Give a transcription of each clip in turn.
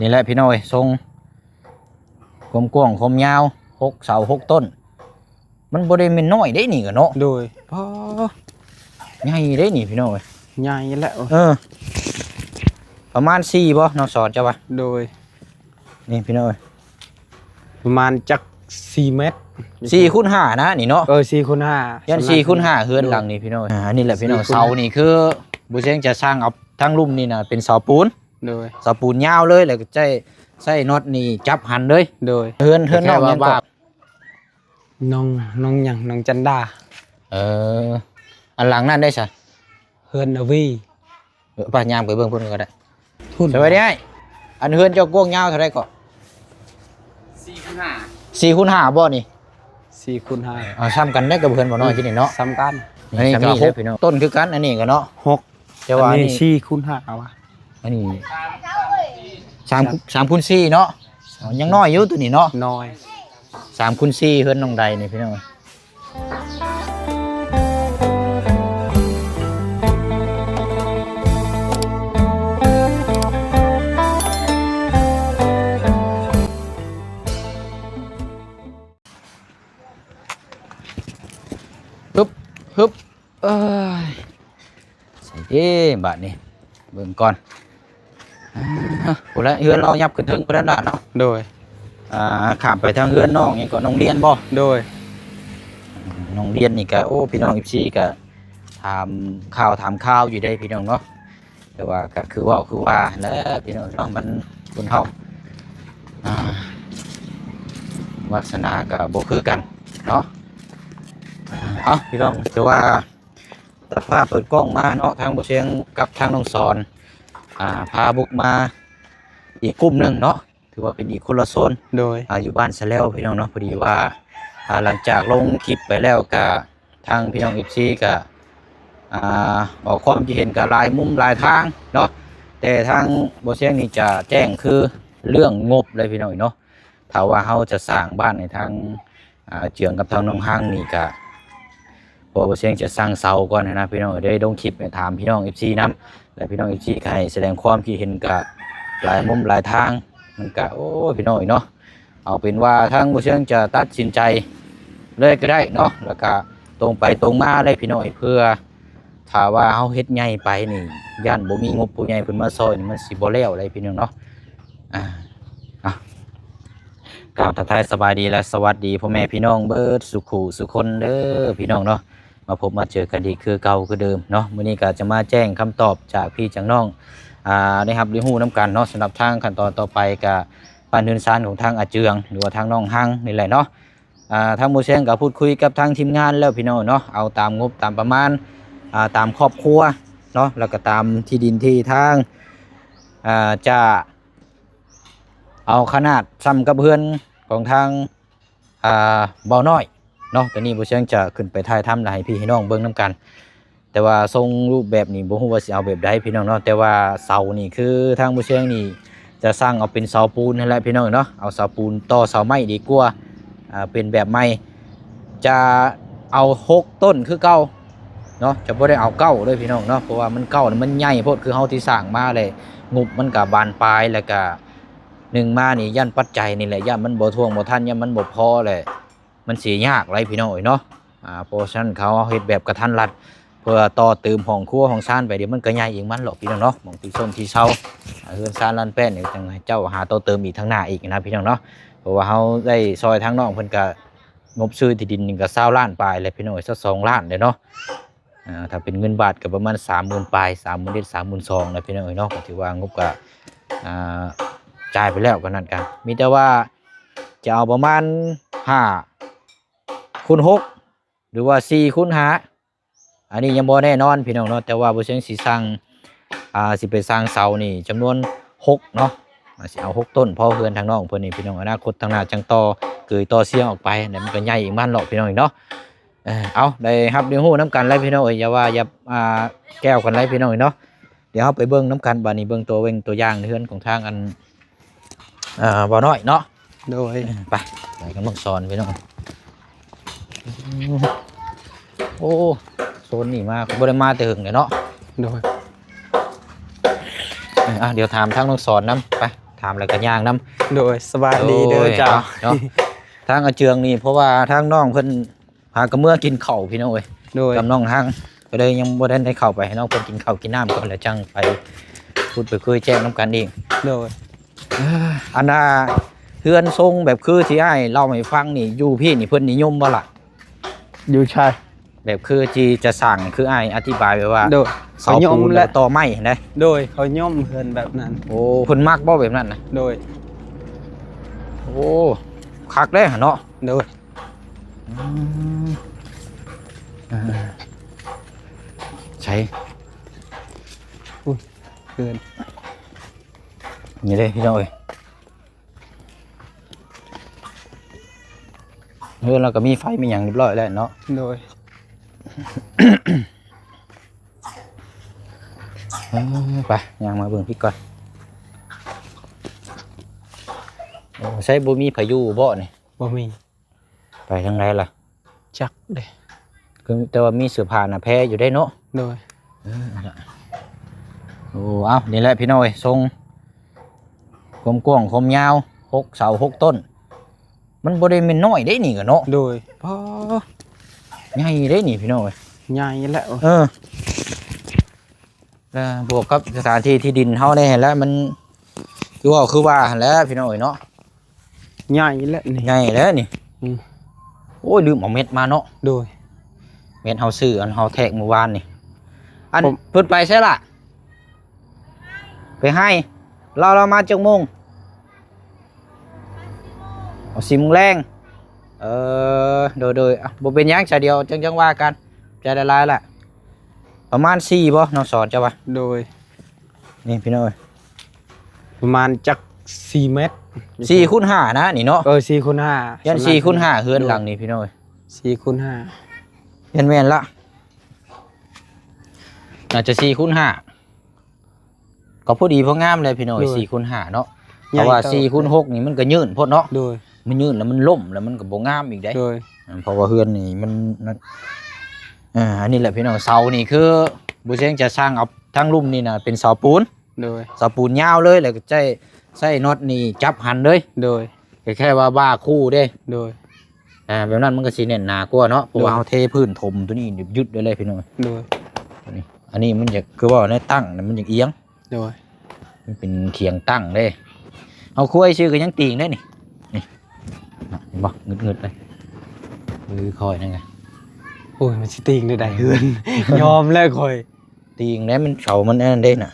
นี่แหละพี่น้อยทรงความกว้างความยาว6 เสา 6 ต้นมันบ่ได้แม่นน้อยได้นี่ก็เนาะโดยพอใหญ่ได้นี่พี่น้อยใหญ่แล้วประมาณ4บ่น้องสอนจ้ะวะโดยนี่พี่น้อยประมาณจัก4 เมตร4 คูณ 5นะนี่เนาะ4 คูณ 5ยัน4 คูณ 5เฮือนหลังนี่พี่น้อยนี่แหละพี่น้อยเสานี่คือบ่เสียงจะสร้างเอาทั้งลุ่มนี่น่ะเป็นเสาปูนโดยเสาปูนยาวเลยแล้วก็ใช้น็อตนี่จับหันเลยโดยเฮือนนอกยังก็น้องหยังน้องจันดาอันหลังนั่นได้ซะเฮือนอวีป้ายามไปเบิ่งเพิ่นก็ได้สวัสดีอ้ายอันเฮือนเจ้ากว้างยาวเท่าใดก็4 คูณ 5 4 คูณ 5บ่นี่4 คูณ 5ซ้ำกันได้กับเฮือนบ่น้อยที่นี่เนาะซ้ำกันอันนี้ก็6พี่น้องต้นคือกันอันนี้ก็เนาะ6แต่ว่าอันนี้4 คูณ 5ว่ะอันนี้3 คูณ 4เนาะยังน้อยอยู่ตัวนี้เนาะน้อย3 คูณ 4เฮือนน้องใดนี่พี่น้องฮึบใส่เด้บาดนี้เบิ่งก่อนโอ้แล้วเฮือนเรายับขึ้นถึงพุ่นน่ะเนาะโดยข้ามไปทางเฮือนน้องนี่ก็น้องเรียนบ่โดยน้องเรียนนี่ก็โอ้พี่น้อง14ก็ถามข่าวอยู่ได้พี่น้องเนาะแต่ว่าก็คือว่าแล้วพี่น้องมันคนเฮาวาสนาก็บ่คือกันเนาะพี่น้องแต่ว่าตัดภาพเปิดกล้องมาเนาะทางบ่เชียงกับทางน้องสอนพาบุกมาอีกกลุ่มหนึ่งเนาะถือว่าเป็นอีกคนละโซนโดยอยู่บ้านซะแล้วพี่น้องเนาะพอดีว่าหลังจากลงคลิปไปแล้วก็ทางพี่น้องFCก็ออกความคิดเห็นกับหลายมุมหลายทางเนาะแต่ทางบ่เชียงนี่จะแจ้งคือเรื่องงบเลยพี่น้องเนาะถ้าว่าเฮาจะสร้างบ้านในทางเจืองกับทางน้องห้างนี่ก็พอเสียงจะสร้างเสาก่อนนะพี่น้องได้ลงคลิปไปถามพี่น้อง FC นำและพี่น้อง FC ใครแสดงความคิดเห็นกับหลายมุมหลายทางมันก็โอ้พี่น้องเนาะเอาเป็นว่าทางเสียงจะตัดสินใจเลยก็ได้เนาะแล้วก็ตรงไปตรงมาได้พี่น้องเพื่อถ้าว่าเฮาเฮ็ดใหญ่ไปนี่ย่านบ่มีงบผู้ใหญ่เพิ่นมาซอยนี่มันสิบ่แล้วอะไรพี่น้องเนาะกล่าวทักทายสบายดีและสวัสดีพ่อแม่พี่น้องเบิดสุขุสุคนเด้อพี่น้องเนาะมาพบมาเจอกันดีคือเก่าคือเดิมเนาะมื้อนี้ก็จะมาแจ้งคำตอบจากพี่จากน้องได้รับรู้น้ำกันเนาะสำหรับทางขั้นตอนต่อไปกับบ้านเฮือนซานของทางอาเจืองหรือว่าทางน้องหังนี่แหละเนาะทางโมเชงก็พูดคุยกับทางทีมงานแล้วพี่น้องเนาะเอาตามงบตามประมาณตามครอบครัวเนาะแล้วก็ตามที่ดินที่ทางจะเอาขนาดซ้ำกับเพื่อนของทางบ่อน้อยเนาะตอนนี้บ่เชียงจะขึ้นไปถ่ายทำให้พี่ให้น้องเบิ่งน้ำกันแต่ว่าทรงรูปแบบนี้บ่ฮู้ว่าสิเอาแบบใดพี่น้องเนาะแต่ว่าเสานี่คือทางบ่เชียงนี่จะสร้างเอาเป็นเสาปูนนั่นแหละพี่น้องเนาะเอาเสาปูนต่อเสาไม้ดีกว่าเป็นแบบไม้จะเอา6 ต้นคือเก่าเนาะจะบ่ได้เอาเก้าเลยพี่น้องเนาะเพราะว่ามันเก้ามันใหญ่โพดคือเฮาที่สร้างมาเลยงบมันก็บานปลายแล้วก็มานี่ย่านปัจจัยนี่แหละย่านมันบ่ท่วงบ่ทันย่านมันบ่พอเลยมันสิยากไรพี่น้องเนาะเพราะฉะนั้นเขาเฮ็ดแบบกระทันรัดเพื่อต่อเติมห้องครัวห้องซ่านไปเดี๋ยวมันก็ใหญ่อีกมันหรอกพี่น้องเนาะหม่องที่ส้นที่เช่าเฮือนซ่านลานแป้นนี่จังเจ้าหาต่อเติมอีกทางหน้าอีกนะพี่น้องเนาะเพราะว่าเฮาได้ซอยทางน้องเพิ่นก็งบซื้อที่ดินนี่ก็20 ล้านปลายเลยพี่น้องสัก2 ล้านเด้เนาะถ้าเป็นเงินบาทก็ประมาณ 30,000 ปลาย 30,000 32,000นะพี่น้องเนาะก็ถือว่างบก็จ่ายไปแล้วกันนั่นกันมีแต่ว่าจะเอาประมาณ5 คูณ 6หรือว่า4 คูณ 5อันนี้ยังบ่แน่นอนพี่น้องเนาะแต่ว่าบ่เชิงสิสร้างสิไปสร้างเสานี่จำนวน6เนาะสิเอา6 ต้นพอเฮือนทางน้องเพิ่นนี่พี่น้องอนาคตทางหน้าจังต่อเกยต่อเสียงออกไปนั่นมันก็ใหญ่อีกมันหรอกพี่น้องเนาะเอาได้ครับเดี๋ยวฮู้น้ำกันไล่พี่น้องอย่าว่าอย่าแก้วกันไล่พี่น้องเนาะเดี๋ยวเฮาไปเบิ่งน้ำกันบัดนี้เบิ่งตัวอย่างเฮือนของทางอันบ่น้อยเนาะโดยไปกำลังสอนพี่น้องโอ้โซนนี่มากบ่ได้มาแต่หึงเลยเนาะโดยเดี๋ยวถามทางน้องสอนนำไป ถามแล้วก็ย่างนํ โดยสบายดีเด้อเจ้า เนาะทางอาเจืองนี่เพราะว่าทางน้องเพิ่นหากระเมื่อกินข้าวพี่น้องเอ้ย โดย กับน้องทางก็เลยยังบ่ได้เข้าไปให้น้องเพิ่นกินข้าวกินน้ำก่อนแล้วจังไปพูดไปคุยแจ้งนํกันเอง โดย อันน่ะเฮือนทรงแบบคือที่อ้ายเล่าให้ฟังนี่อยู่พี่นี่เพิ่นนิยมบ่ล่ะ อยู่ชาย แบบคือที่จะสั่งคืออ้ายอธิบายไว้ว่า โดย เสาปูน และ และต่อไม้นะ โดยเขาย่อมเพิ่นแบบนั้น โอ้เพิ่นมักบ่แบบนั้นนะ โดย โอ้คักเด้เนาะ โดย ใช่ เกิน นี่เลยพี่น้องเอ้ยเฮือนเราก็มีไฟมีหยังเรียบร้อยแล้วเนาะ โดย ไปย่างมาเบิ่งพี่ก่อนโอ้ใช้บ่มีพายุบ่นี่ บ่มี ไปทางไหนล่ะ จักเด้ คือแต่ว่ามีเสื้อผ้าหน้าแพรอยู่ได้เนาะ โดย โอ้เอานี่แหละพี่น้อยทรงกว้างๆคมยาว6เสา6ต้น มันบ่ได้แม่นน้อยได้นี่ก็เนาะ โดย พอใหญ่ได้นี่พี่น้อย ใหญ่แล้ว แล้วบวกกับสถานที่ที่ดินเฮาได้เห็นแล้วมันคือว่าหั่นแหล้วพี่น้อยเนาะ ใหญ่แล้วนี่ ใหญ่แล้วนี่ อืม โอ้ยลืมเอาเม็ดมาเนาะ โดย เม็ดเฮาซื้ออันเฮาแทกเมื่อวานนี่อัน ผม เพิ่นไปใช่ล่ะไปให้เรามาจักโมงเอา10:00 นแรงโดยอ่ะบ่เป็นหยังซะเดียวจังว่ากันใจละลายล่ะประมาณ4บ่น้องสอนจ้ะวะ โดย นี่พี่น้อย ประมาณจัก4 เมตร 4 คูณ 5นะนี่เนาะ 4 คูณ 5 ยัน4 คูณ 5เฮือนหลังนี่พี่น้อย 4 คูณ ยันแม่นละน่าจะ4 คูณ 5ก็พอดีพองามเลยพี่น้อย4 คูณ 5เนาะเพราะว่า4 คูณ 6นี่มันก็ยืนโพดเนาะ โดย มันยืนแล้วมันล่มแล้วมันก็บ่งามอีกได้ โดย เพราะว่าเฮือนนี่มันนั่นอันนี้แหละพี่น้องเสานี่คือบ่เชิงจะสร้างเอาทั้งลุ่มนี่น่ะเป็นเสาปูน โดย เสาปูนยาวเลยแล้วก็ใช้น็อตนี่จับหันเลย โดย แค่ว่าบ้าคู่เด้ โดย แบบนั้นมันก็สิแน่นหนากว่าเนาะเพราะว่าเอาเทพื้นถมตัวนี้ยึดได้เลยพี่น้อง โดย อันนี้มันจะคือว่าในตั้งน่ะมันจะเอียง โดย มันเป็นเขียงตั้งเด้เอาคุยชื่อก็ยังตีงได้นี่เห็นบ่งึดๆเลยคอยนั่นไง โอ้ยมันสิติงได้เฮือน ยอมแล้วค่อย ตีงแล้วมันเฉามันนั่นเด้น่ะ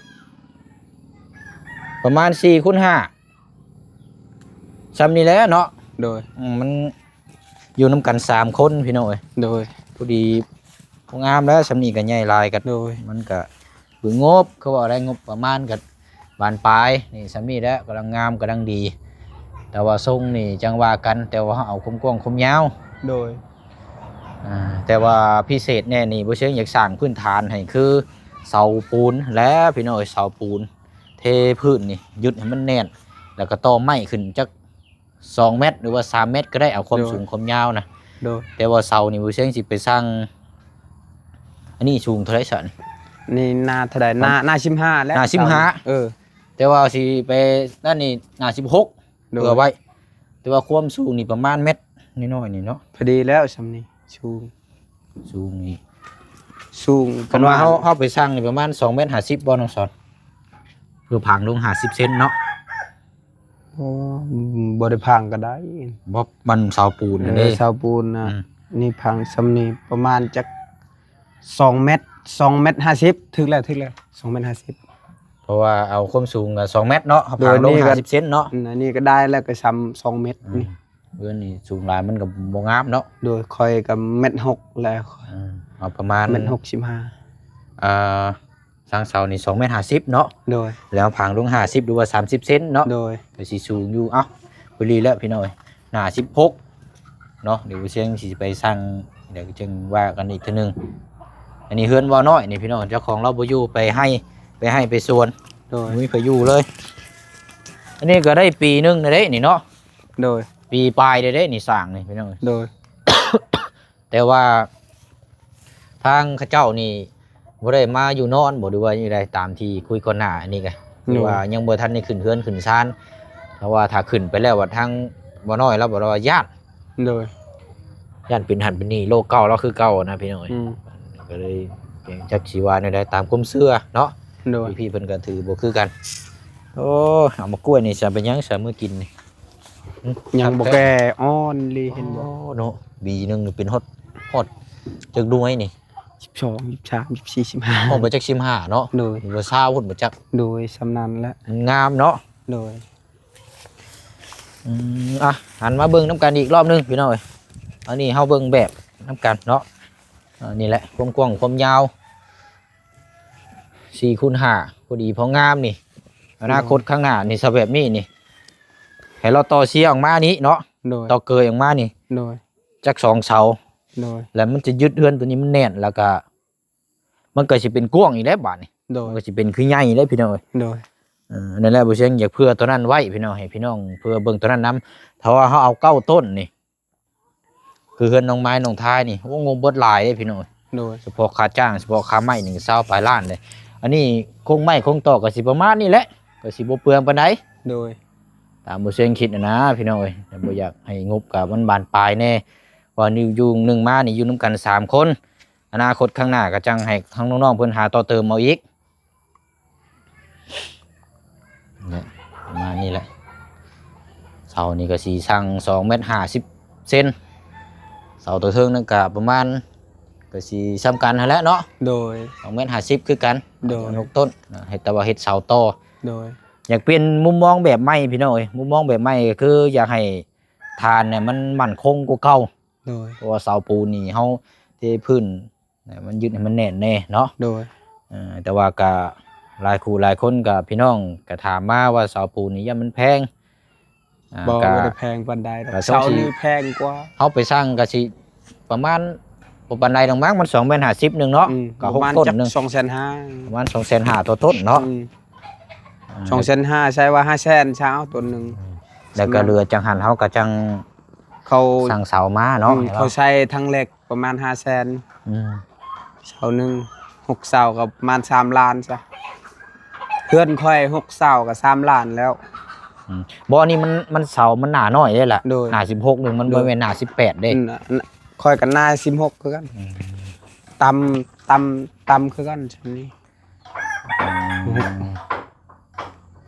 ประมาณ4 คูณ 5ซ้ำนี่แหละเนาะ โดย มันอยู่นํกัน3 คนพี่น้องเอ้ย โดย พอดีพงามแล้วซ้ำนี่ก็ใหญ่หลายกัน โดย มันก็เบิ่งงบเขาบอกอะไรงบประมาณกับบานปลายนี่ซ้ำนี่แหละกำลังงามกำลังดี แต่ว่าทรงนี่จังว่ากันแต่ว่าเอาคมกว้างคมยาว โดย แต่ว่าพิเศษแน่นี่บ่เชิงอยากสร้างพื้นฐานให้คือเสาปูนและพี่น้อยเสาปูนเทพื้นนี่ยึดให้มันแน่นแล้วก็ต่อไม้ขึ้นจัก2 เมตรหรือว่า3 เมตรก็ได้เอาความสูงความยาวนะ โดย แต่ว่าเสานี่บ่เชิงสิไปสร้างอันนี้สูงเท่าไหร่ซั่น นี่หน้าเท่าใดหน้า15แล้ว หน้า15 แต่ว่าสิไปนั่นนี่หน้า16 โดย เผื่อไว้แต่ว่าความสูงนี่ประมาณเม็ดน้อยๆนี่เนาะ พอดีแล้วซำนี้สูง สูงนี่ สูง คันว่าเฮาไปสร้างนี่ประมาณ2 เมตร 50บ่น้องสอนคือผังลง50 เซนเนาะ โอ้บ่ได้พังก็ได้ บ่มันเสาปูนนั่นเด้ เสาปูนนะ อืม นี่พังซำนี้ประมาณจัก2 เมตร2 เมตร 50ถึงแล้ว2 เมตร 50 เพราะว่าเอาความสูงก็2 เมตรเนาะเฮา โด ผั ย งลง นี่ก็ 50 เซนเนาะ อันนี้ก็ได้แล้วก็ซ้ำ2 เมตรนี่ เบื้อนี่สูงหลายมันก็บ่งามเนาะ โดยค่อยกับเม็ด6แล้ว เอาประมาณ เม็ด65 สร้างเสานี่2 เมตร 50เนาะ โดย แล้วผังลง50หรือว่า30 เซนเนาะ โดย ไปสิสูงอยู่เอ้าพอดีแล้วพี่น้อยหน้า16เนาะเดี๋ยวเชียงสิไปสั่งเดี๋ยวจึงว่ากันอีกทีนึงอันนี้เฮือนว่าน้อยนี่พี่น้องเจ้าของเราบ่อยู่ไปให้ไปสวน โดย มุ้ยไปอยู่เลยอันนี้ก็ได้ปีนึงได้นี่เนาะ โดย ปีปลายได้นี่สร้างนี่พี่น้อง โดย แต่ว่าทางเขาเจ้านี่บ่ได้มาอยู่นอนบ่หรือว่าอยู่ใดตามที่คุยก่อนหน้าอันนี้ก็หรือว่ายังบ่ทันได้ขึ้นเฮือนขึ้นศาล เพราะว่าถ้าขึ้นไปแล้วว่าทางบ่น้อยแล้วบ่ว่าญาติ โดย ญาติเป็นหันเป็นนี่โลกเก่าแล้วคือเก่านะพี่น้อย ก็เลยจักชีวาเนี่ยได้ตามก้มเสื้อเนาะ โดย พี่เพิ่นก็ถือบ่คือกันโอ้เอามากล้วยนี่จะเป็นหยังซะมื้อกินนี่ ยังบ่แก่อ่อนลีเห็นบ่ โอ้เนาะบีหนึงนี่เป็นฮอดจักด้วยนี่ 12 23 24 ฮอดบ่จัก15เนาะ 25โดย บ่20พุ่นบ่จัก โดยสำนันและ งามเนาะ โดย อ่ะหันมาเบิ่งน้ำกันอีกรอบหนึงพี่น้อยอันนี้เฮาเบิ่งแบบน้ำกันเนาะนี่แหละความกว้างความยาว4x5พอดีพองามนี่อนาคตข้างหน้านี่สแบบนี้นี่ให้เราต่อเสียออกมานี้เนาะ โดย ต่อเกยออกมานี่ โดย จัก2เสา โดย แล้วมันจะยึดเฮือนตัวนี้มันแน่นแล้วก็มันก็สิเป็นกว้างอีกแล้วบาดนี่ โด มัน ย ก็สิเป็นคือใหญ่เลยพี่น้อง โดย นั่นแหละบ่เชียงอยากเพื่อตัวนั้นไว้พี่น้องให้พี่น้องเพื่อเบิ่งตัวนั้นนํถ้าว่าเฮาเอา9ต้นนี่คือเฮือนน้องไม้น้องทายนี่โอ้งบเบิดหลายเด้พี่น้อง โดย เฉพาะค่าจ้างเฉพาะค่าไม้1เสาปลายล้านเลยอันนี้คงไม้คงตอกก็สิประมาณนี้แหละก็สิบ่เปลืองปานใด โดย ตามบ่เชียงคิดนะพี่น้องเอ้ยแต่บ่อยากให้งบกับมันบานปลายแน่ว่านี่อยู่หนึ่งมานี่อยู่นํกัน3คนอนาคตข้างหน้าก็จังให้ทั้งน้องๆเพิ่นหาต่อเติมเอาอีกเนี่ยประมาณนี้แหละเสานี่ก็สิสั่ง2.50 เมตรเสาตัวเทิงนั่นก็ประมาณก็สิซ้ำกันหั่นแหละเนาะ โดย 2.50 เมตรคือกัน โดย 6ต้นให้แต่ว่าเฮ็ดเสาต่อ โดย อยากเปลี่ยนมุมมองแบบใหม่พี่น้องเอ้ยมุมมองแบบใหม่ก็คืออยากให้ฐานเนี่ยมันมั่นคงกว่าเก่า โดย เพราะว่าเสาปูนนี่เฮาเทพื้นเนี่ยมันยึดให้มันแน่นแน่เนาะ โดย แต่ว่าก็หลายคู่หลายคนก็พี่น้องก็ถามมาว่าเสาปูนนี่ย่ามันแพงบ่ก็ ได้แพงปานใดดอก ก็ต้อง เสา สิ นี่แพงกว่า เฮาไปสร้างก็สิประมาณบ่ปานใดดอกมั้งมัน2.50 เมตรนึงเนาะก็ ประมาณ 6ต้น จัก นึง 250,000 ประมาณ 250,000ต่อต้นเนาะ 250,000ใช้ว่า500,000เช้าต้นหนึง แล้วก็เรือจังหันเฮาก็จัง เขา สร้างเสามาเนาะ เขาใช้ทั้งเหล็กประมาณ 500,000 อืม เสาหนึง6เสาก็ประมาณ3ล้านซะเพื่อนค่อย6เสาก็3ล้านแล้ว บ่อนี่มันเสามันหนาน้อยเด้ล่ะ โดย หนา16นึงมันบ่แม่นหนา18เด้ ค่อยกันหน้า16คือกันตำคือกันชั้นนี้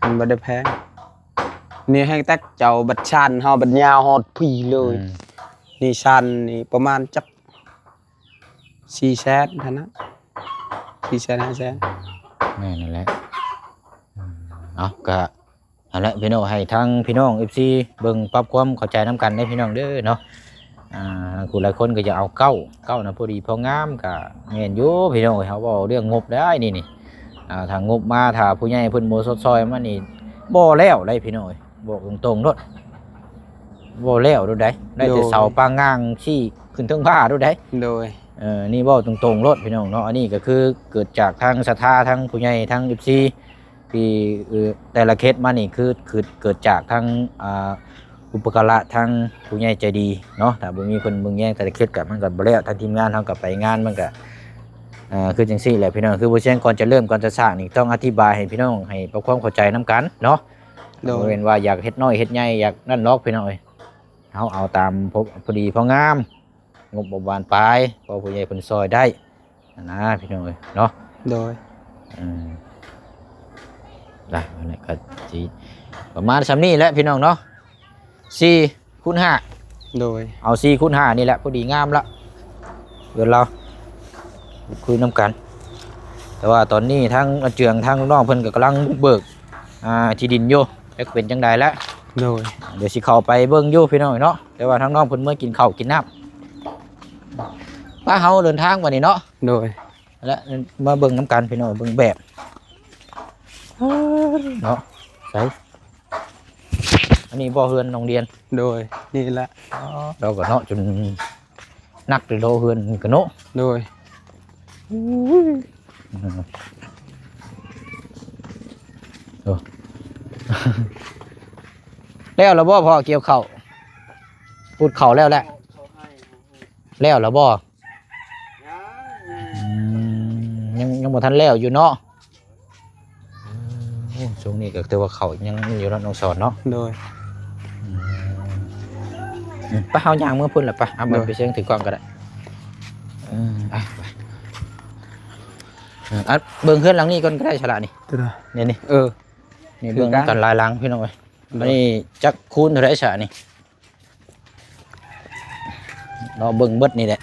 มันบ่ได้แพงนี่ให้ตักเจ้าบัดชันเฮาบัดยาวฮอดพี่เลย นี่ชันนี่ประมาณจัก400,000เท่านั้น400,000 500,000 แม่นั่นแหละเอาก็นั่นแหละพี่น้องให้ทั้งพี่น้อง FC เบิ่งปรับความเข้าใจนํกันได้พี่น้องเด้อเนาะหลายคนก็จะเอาเก้านะพอดีพองามก็แม่นอยู่พี่น้องเขาเว้าเรื่องงบได้นี่ถ้างบมาถ้าผู้ใหญ่เพิ่นบ่สดซอยมานี่บ่แล้วได้พี่น้องบอกตรงๆโลดบ่แล้วโดดได้แต่เสาปางงางชี้ขึ้นเทิงผ้าโดดได้ โดย นี่เว้าตรงๆโลดพี่น้องเนาะอันนี้ก็คือเกิดจากทางศรัทธาทางผู้ใหญ่ทาง FC ที่แต่ละเคสมานี่คือเกิดจากทางอุปการะทางผู้ใหญ่ใจดีเนาะถ้าบ่มีเพิ่นเบิ่งแย่งแต่ละเคสก็มันก็บ่แล้วทางทีมงานเฮาก็ไปงานมันก็คือจังซี่แหละพี่น้องคือบ่เช่นก่อนจะเริ่มก่อนจะสร้างนี่ต้องอธิบายให้พี่น้องให้ปรับความเข้าใจนํกันเนาะ โดย บ่แม่นว่าอยากเฮ็ดน้อยเฮ็ดใหญ่อยากนั่นล็อกพี่น้องเอ้ยเฮาเอาตามพอดีพองามงบบ่บานปลายพอผู้ใหญ่เพิ่นซอยได้นะพี่น้องเอ้ยเนาะ โดย ได้แล้วก็สิประมาณซำนี้แหละพี่น้องเนาะ4x5 โดย เอา4x5นี่แหละพอดีงามละเดี๋ยวเราคุยน้ำกัน แต่ว่าตอนนี้ทั้งอาเจืองทั้งน้องเพิ่นก็กำลังบุกเบิกที่ดินอยู่จะเป็นจังใดแล้ว โดย เดี๋ยวสิเข้าไปเบิ่งอยู่พี่น้องเนาะแต่ว่าทั้งน้องเพิ่นเมื่อกินข้าวกินน้ำป้าเฮาเดินทางวันนี้เนาะ โดย แล้วมาเบิ่งน้ำกันพี่น้องเบิ่งแบบเนาะใส่อันนี้บ่อเฮือนโรงเรียน โดยนี่แหละ เราก็เนาะจนนักเลยโลเฮือนก็เนาะ โดย แล้วบ่พอเกี่ยวเข่าพูดเข่าแล้วแหละแล้วบ่ยังบ่ทันแล้วอยู่เนาะ ช่วงนี้ก็ถือว่าเขายังอยู่แล้วน้องสอนเนาะ โดย ไปเฮาย่างเมื่อพุ่นล่ะไปเอาไปเชียงถือกล้องก็ได้ไปอัดเบิ่งเพื่อนหลังนี้ก่อนก็ได้ฉลาดนี่ ตัว นี่นี่ นี่ คือ เบิ่ง กัน กันหลายหลังพี่น้องเอ้ยอันนี้จักคูณเท่าไหร่ฉะนี่เราเบิ่งเบิดนี่แหละ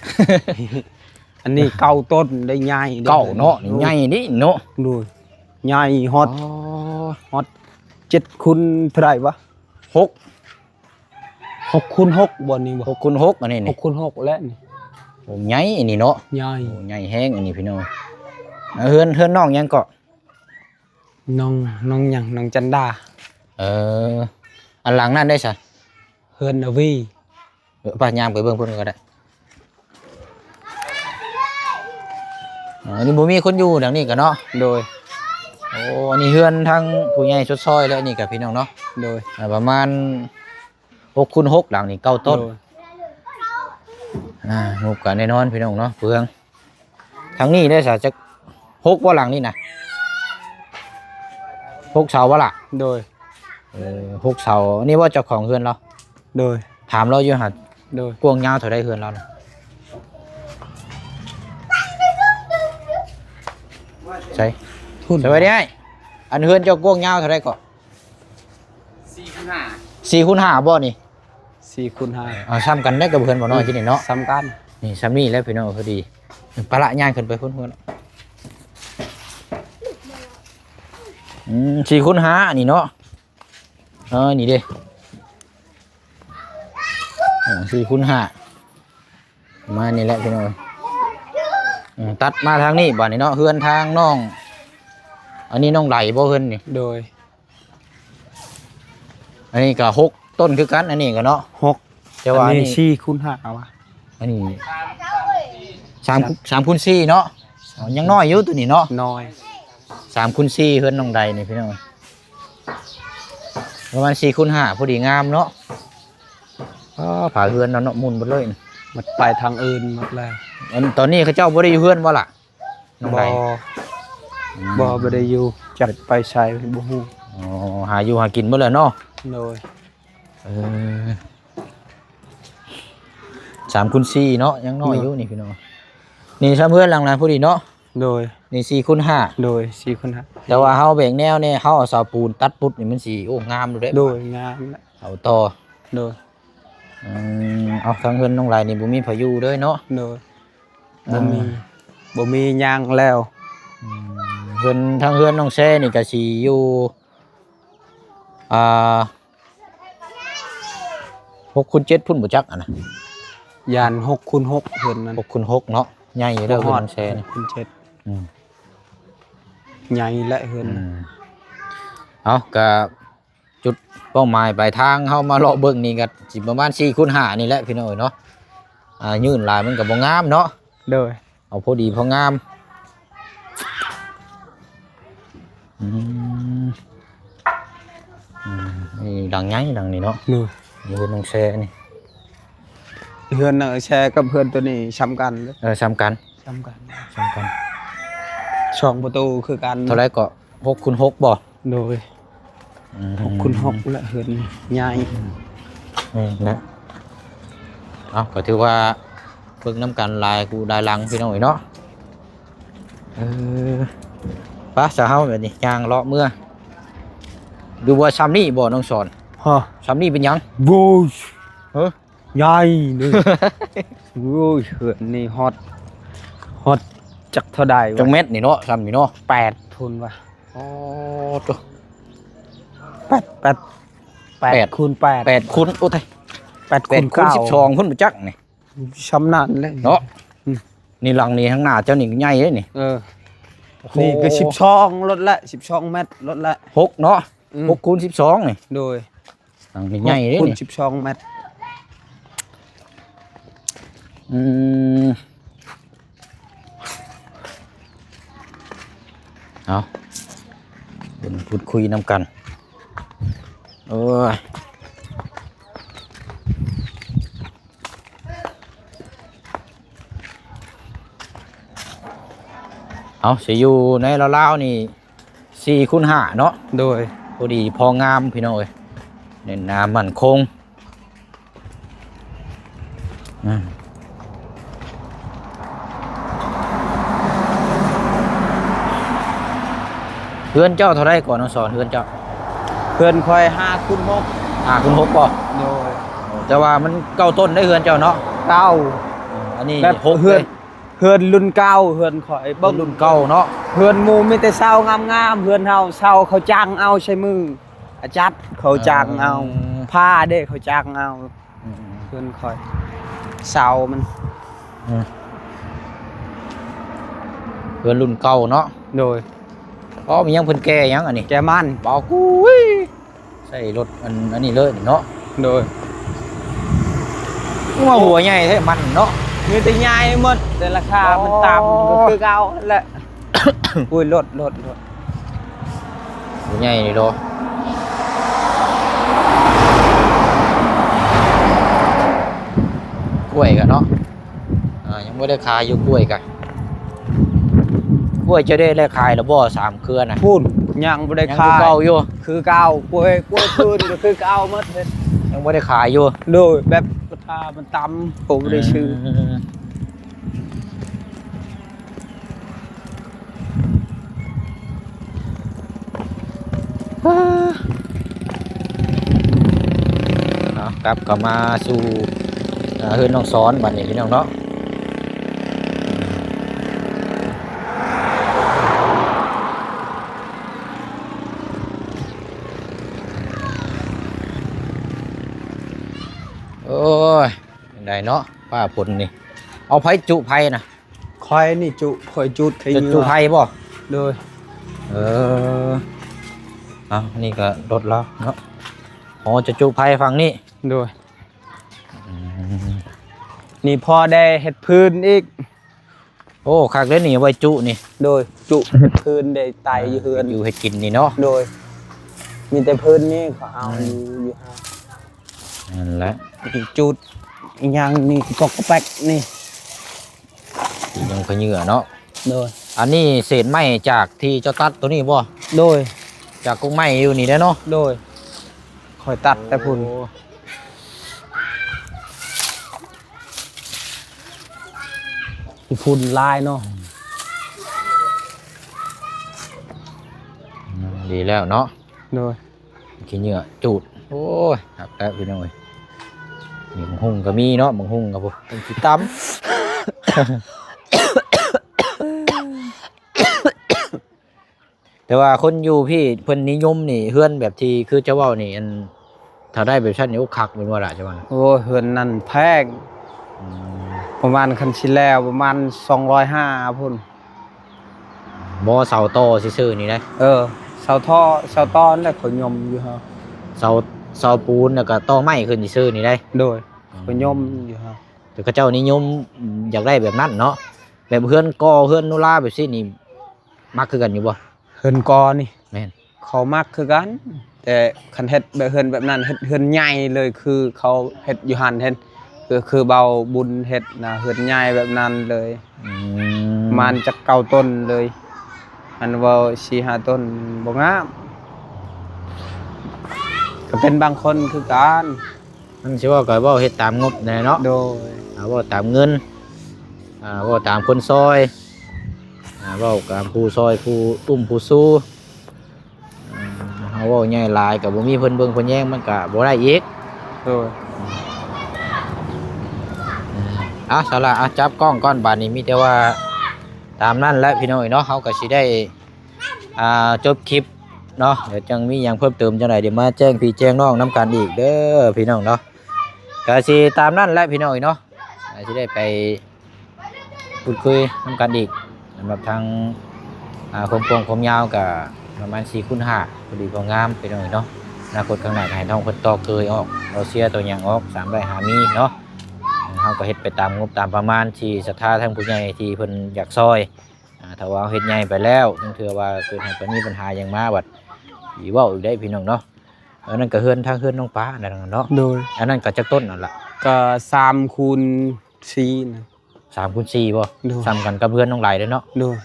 อันนี้เก่าต้นได้ใหญ่ เก่าเนาะนี่ใหญ่นี่เนาะ ดูใหญ่ฮอต7 คูณเท่าไหร่วะ 6 คูณ 6บ่นี่บ่ 6คูณ6อันนี้นี่ 6 คูณ 6แล้วนี่ โอ้ใหญ่อันนี้เนาะ ใหญ่ โอ้ใหญ่แฮงอันนี้พี่น้องเฮือนน้องยังเกาะ น้องหยังน้องจันดา อันหลังนั่นได้ซะ เฮือนอวี ป้ายามไปเบิ่งเพิ่นก็ได้อันนี้บ่มีคนอยู่ดังนี้ก็เนาะ โดย โอ้อันนี้เฮือนทางผู้ใหญ่ชดซอยแล้วนี่กับพี่น้องเนาะ โดย ประมาณ6คูณ6หลังนี่9ต้น โดย งบกันแน่นอนพี่น้องเนาะเพื่องทางนี้ได้ซะจัก6บ่หลังนี่นะ6เสาบ่ล่ะ โดย 6เสาอันนี้ว่าเจ้าของเฮือนเรา โดย ถามเราอยู่หั่น โดย กว้างยาวเท่าใดเฮือนเราน่ะใช่ ทุน สวัสดีไอ้อันเฮือนเจ้ากว้างยาวเท่าใดก็4คูณ5บ่นี่ 4 คูณ ซ้ำกันได้กับเฮือนบ่น้อยที่นี่เนาะ 5ซ้ำกัน นี่ซ้ำนี่แล้วพี่น้องพอดีปลาละย่างขึ้นไปพุ่นเฮือน4คูณ5นี่เนาะนี่เด้4คูณ5มานี่แหละพี่น้องตัดมาทางนี้บ่นี่เนาะเฮือนทางน้องอันนี้น้องไหลบ่เฮือนนี่ โดย อันนี้ก็6ต้นคือกันอันนี้ก็เนาะ 6 แต่ว่า อัน อัน นี้ นี้ 4 คูณ 5วะ อันนี้3คูณ4เนาะยังน้อยอยู่ตัวนี้เนาะ น้อย 3คูณ4เฮือนน้องใดนี่พี่น้องประมาณ4คูณ5พอดีงามเนาะผาเฮือนเนาะหมุนหมดเลย มันไปทางอื่นหมดแล้ว ตอนนี้เขาเจ้าบ่ได้อยู่เฮือนบ่ล่ะน้องใด บ่ได้อยู่จักไปใช้บ่ฮู้ หาอยู่หากินบ่เลยเนาะ โดย 3คูณ4เนาะยังน้อยอยู่นี่พี่น้องนี่ซ้ำเฮือนหลังนั้นพอดีเนาะ โดย นี่4คูณ5 โดย4 คูณ แต่ว่าเฮาแบ่งแนวนี่เฮาเอาเสาปูนตัดปุ๊บนี่มันสิโอ้งามดูเด้ 5โดยงามนะ เอาต่อ โดย เอาทางเฮือนน้องไหลนี่บ่มีพายุเด้เนาะ โดยบ่มีหยังแล้ว เฮือนทางเฮือนน้องแซ่นี่ก็สิอยู่6คูณ7พุ่นบ่จักอ่ะนะ ยาน6 คูณ 6เพิ่นนั่น 6คูณ6เนาะใหญ่อยู่เด้อเฮือนน้องแซ่นี่ 6คูณ อืม 7ใหญ่และเพิ่น เอาก็จุดเป้าหมายปลายทางเฮามาเลาะเบิ่งนี่ก็สิประมาณ4คูณ5นี่แหละพี่น้อยเนาะยื่นหลายมันก็บ่งามเนาะ โดย เอาพอดีพองามนี่ดังใหญ่ดังนี่เนาะ นู่น นี่เฮือนน้องแซ่นี่ เพื่อนแชร์กับเพื่อนตัวนี้ซ้ำกันเลย ซ้ำกัน ซ้ำกัน ซ้ำกัน ช่องประตูคือกัน เท่าไรก็6คูณ6บ่ โดย6 คูณ 6และเพื่อนใหญ่ นะเอาก็ถือว่าเบิ่งน้ำกันลายกูได้ลังพี่น้องเนาะป้าสาวแบบนี้ย่างเลาะเมื่อดูว่าซ้ำนี่บ่น้องสอน ฮะ ซ้ำนี่เป็นหยัง บูช เฮ้ย ใหญ่เลยบูชเพื่อนนี่ฮอตจักเท่าใด จังเม็ดนี่เนาะซ้ำนี่เนาะ 8ทุนวะ โอ้ตัว 8คูณ8 8คูณโอ้ย 8 8 คูณ คูณ 9 12พุ่นบ่จักนี่ ช้ำนานเลย เนาะนี่หลังนี่ข้างหน้าเจ้านี่ใหญ่เลยนี่ นี่คือ12ลดละ12 เมตรลดละ 6เนาะ6คูณ12นี่ โดย หลังนี่ใหญ่เลย คูณ นี่ 12 เมตร เอาพูดคุยนำกันโอ้ยเอาสิอยู่ในลาวๆนี่ 4x5เนาะ โดย พอดีพองามพี่น้องเอ้ยเน้นน้ำมั่นคงเฮือนเจ้าเท่าไรก่อนน้องสอนเฮือนเจ้า เพื่อนคอย5 คูณ 6 คุณ6ป่ะ โดย แต่ว่ามันเก้าต้นได้เฮือนเจ้าเนาะ เก้า อันนี้ แบบ 6 เฮือนเฮือนรุ่นเก้าเฮือนคอย เบิ่งรุ่นเก่าเนาะ เฮือนหมู่มีแต่เศร้างามๆเฮือนเฮาเศร้าเขาจ้างเอาใช้มืออาจัดเขาจ้างเอาผ้าเด้เขาจ้างเอาเฮือนคอยเศร้ามัน เฮือนรุ่นเก่าเนาะ โดย อ๋อมียังเพิ่นแก่ยังอันนี้ แกมัน เบากุ้ยใส่รถอันนี้เลยนี่เนาะ โดย ว่าหัวใหญ่แท้มันเนาะ มีแต่ใหญ่หมดแต่ราคามันต่ำก็คือเก่านั่นแหละ อุ้ยรถ หัวใหญ่นี่โดกล้วยกันเนาะยังไม่ได้ขายอยู่กล้วยกันกล้วยจะได้ขายแล้วบ่3เครือน่ะ พูดยังบ่ได้ ยัง ขาย เก่าอยู่ คือเก่ากล้วยคืนก็คือเก่าหมดเลย ยังไม่ได้ขายอยู่ โดยแบบราคามันต่ำผมบ่ได้ชื่อ กลับก็มาสู่เฮือนน้องสอนบัดนี้พี่น้องเนาะโอ้ยได้เนาะป้าผลนี่เอาไผจุไผนะ คอยนี่คอยจุดให้ จะ เหงื่ จุ อ ไผบ่ โดย เอานี่ก็รถแล้วเนาะอ๋อจะจุไผฝั่งนี้ โดยนี่พอได้เฮ็ดพื้นอีก โอ้คักเด้อนี่ไว้จุนี่ โดยจุเฮ็ดพื้นได้ไตอยู่เฮือน อยู่ให้กินนี่เนาะ โดย มีแต่พื้นนี่เขาเอาอยู่ฮะ นั่นแหละ อีกจุดอีกอย่างนี่กอกกระแปกนี่ ยังขยื่อเนาะ โดย อันนี้เศษไม้จากที่เจ้าตัดตัวนี้บ่ โดย จากกุ้งไม้อยู่นี่เด้อเนาะ โดยคอยตัดแต่พุ่น โอ้ ที่พุ่นลายเนาะ ดีแล้วเนาะ โดย ขี้เหงื่อจูดโอ้ยหักแล้วพี่น้อยนี่บังหุ่งก็มีเนาะบังหุ่งกับพวกเป็นขี้ตั้ม แต่ว่าคนอยู่พี่เพิ่นนิยมนี่เฮือนแบบที่คือเจ้าเว้านี่อันถ้าได้แบบชั้นนี่โอ้คักเป็นว่าล่ะเจ้าว่า โอ้ยเฮือนนั่นแพงประมาณคันชิแล้วประมาณ250พุ่น บ่เสาโตซื่อๆนี่นะ เสาท่อเสาต้อนน่ะเขายมอยู่ฮะ เสาปูนแล้วก็ต่อไม้ขึ้นซื่อๆนี่ได้ โดยเขายมอยู่ฮะ แต่เขาเจ้านิยมอยากได้แบบนั้นเนาะแบบเฮือนกอเฮือนโนราแบบซี่นี่มักคือกันอยู่บ่ เฮือนกอนี่ แม่น เขามักคือกัน แต่คันเฮ็ดแบบเฮือนแบบนั้นเฮ็ดเฮือนใหญ่เลยคือเขาเฮ็ดอยู่หั่นเฮ็ดคือเบาบุญเฮ็ดนะเฮือนใหญ่แบบนั้นเลย ประมันจะเก่าต้นเลยอันว่า4-5 ต้นบ่งามก็เป็นบางคนคือกัน มันสิว่าก็เว้าเฮ็ดตามงบแน่เนาะ โดย เว้าตามเงินเว้าตามคนซอยเว้าตามผู้ซอยผู้ตุ้มผู้สู้เฮาเว้าใหญ่หลายก็บ่มีเพิ่นเบิ่งเพิ่นแย่งมันก็บ่ได้อีก โดย สาระจับกล้องก้อนบาดนี้มีแต่ว่าตามนั้นแหละพี่น้อยเนาะเฮาก็สิได้จบคลิปเนาะเดี๋ยวจังมีหยังเพิ่มเติมจังไดเดี๋ยวมาแจ้งพี่แจ้งน้องนํกันอีกเด้อพี่น้องเนาะก็สิตามนั้นแหละพี่น้อยเนาะสิได้ไปพูดคุยนํกันอีกสำหรับทางความยาวก็ประมาณ4x5พอดีพองามพี่น้อยเนาะอนาคตข้างหน้าก็ให้ท้องเพิ่นต่อเกยออกเราเสียตัวหยังออก3ได้หามีเนาะเฮาก็เฮ็ดไปตามงบตามประมาณที่ศรัทธาทางผู้ใหญ่ที่เพิ่นอยากซอยถ้าว่าเฮ็ดใหญ่ไปแล้วจังเทื่อว่าเกิดให้มีปัญหาหยังมาบัดสิเว้าอีกได้พี่น้องเนาะอันนั้นก็เฮือนทางเฮือนน้องป้านั่นเนาะ โดย อันนั้นก็จักต้นนั่นล่ะ ก็3 คูณ 4นะ 3 คูณ 4บ่ โดย ซ้ำกันกับเฮือนน้องไหลเด้อเนาะ โดย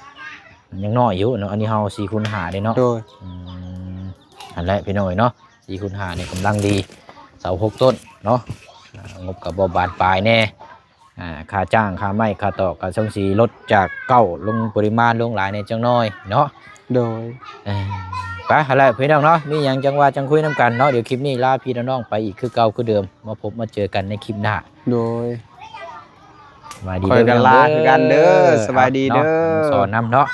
ยังน้อยอยู่เนาะอันนี้เฮา4คูณ5เด้เนาะ โดย อืมอันแหละพี่น้องเนาะ4คูณ5นี่กำลังดีเสา6ต้นเนาะงบก็บ่บานปลายแน่ค่าจ้างค่าไม้ค่าตอกก็ส่งสีลดจากเก้าลงปริมาณลงหลายในจังน้อยเนาะ โดย ไปอะไรพี่น้องเนาะมีอย่างจังว่าจังคุยน้ำกันเนาะเดี๋ยวคลิปนี้ลาพี่น้องไปอีกคือเก่าคือเดิมมาพบมาเจอกันในคลิปหน้า โดย สบายดี คอยกันลาคือกันเด้อสบายดีเด้อ สอนนำเนาะ